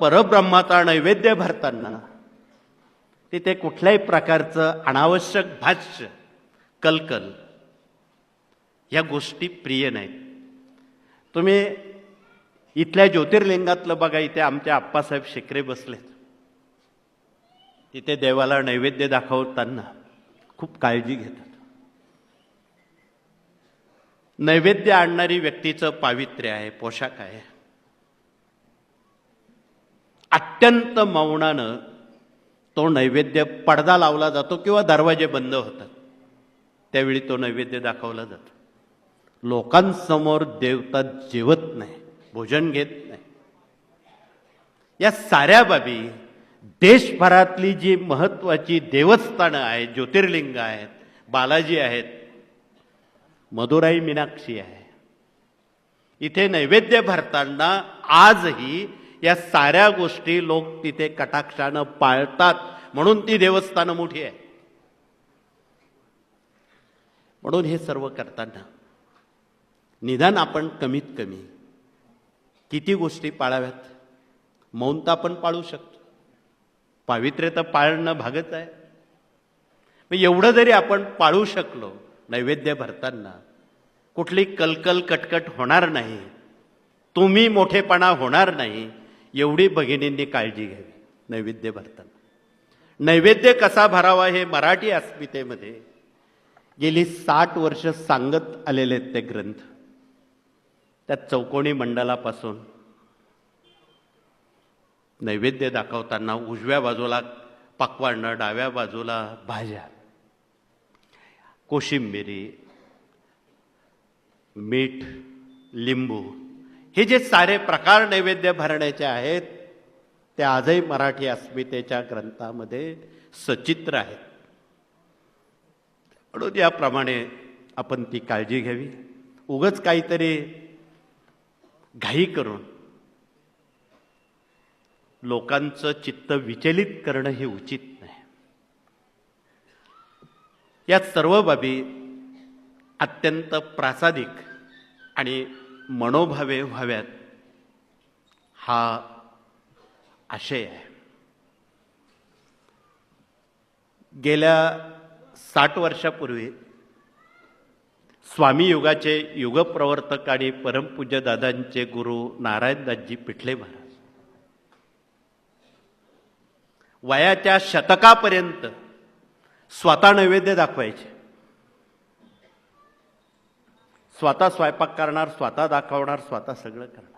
परब्रह्माचा नैवेद्य भरताना तिथे कुठल्याही प्रकारचं अनावश्यक भाष्य कलकल या गोष्टी प्रिय नाहीत. तुम्ही इथल्या ज्योतिर्लिंगातलं बघा, इथे आमचे आप्पासाहेब शिकरे बसलेत. तिथे देवाला नैवेद्य दाखवताना खूप काळजी घेतात. नैवेद्य आणणारी व्यक्तीचं पावित्र्य आहे, पोशाख आहे. अत्यंत मौनानं तो नैवेद्य पडदा लावला जातो किंवा दरवाजे बंद होतात. त्यावेळी तो नैवेद्य दाखवला जातो. लोकांसमोर देवता जेवत नाही, भोजन घेत नाही. या साऱ्या बाबी देशभरातली जी महत्वाची देवस्थानं आहेत, ज्योतिर्लिंग आहेत, बालाजी आहेत, मदुराई मीनाक्षी आहे, इथे नैवेद्य भरताना आजही या साऱ्या गोष्टी लोक तिथे कटाक्षानं पाळतात. म्हणून ती देवस्थानं मोठी आहे. म्हणून हे सर्व करताना निदान आपण कमीत कमी किती गोष्टी पाळाव्यात. मौन तर आपण पाळू शकतो, पावित्र्य तर पाळणं भागच आहे. मग एवढं जरी आपण पाळू शकलो, नैवेद्य भरताना कुठली कलकल कटकट होणार नाही, तुम्ही मोठेपणा होणार नाही, एवढी भगिनींनी काळजी घ्यावी नैवेद्य भरताना. नैवेद्य कसा भरावा हे मराठी अस्मितेमध्ये गेली 60 वर्ष सांगत आलेले आहेत ते ग्रंथ. त्यात चौकोनी मंडलापासून नैवेद्य दाखवताना उजव्या बाजूला पक्वान्न, डाव्या बाजूला भाज्या, कोशिंबिरी, मीठ, लिंबू, हे जे सारे प्रकार नैवेद्य भरण्याचे आहेत ते आजही मराठी अस्मितेच्या ग्रंथामध्ये सचित्र आहेत. म्हणून याप्रमाणे आपण ती काळजी घ्यावी. उगाच काहीतरी घाई करून लोकांचं चित्त विचलित करणं हे उचित नाही. या सर्व बाबी अत्यंत प्रासादिक आणि मनोभावे व्हाव्यात हा आशय आहे. गेल्या 60 वर्षापूर्वी स्वामी युगाचे युगप्रवर्तक आणि परमपूज्य दादांचे गुरु नारायणदासजी पिठले महाराज वयाच्या शतकापर्यंत स्वतः नैवेद्य दाखवायचे. स्वतः स्वयंपाक करणार, स्वतः दाखवणार, स्वतः सगळं करणार.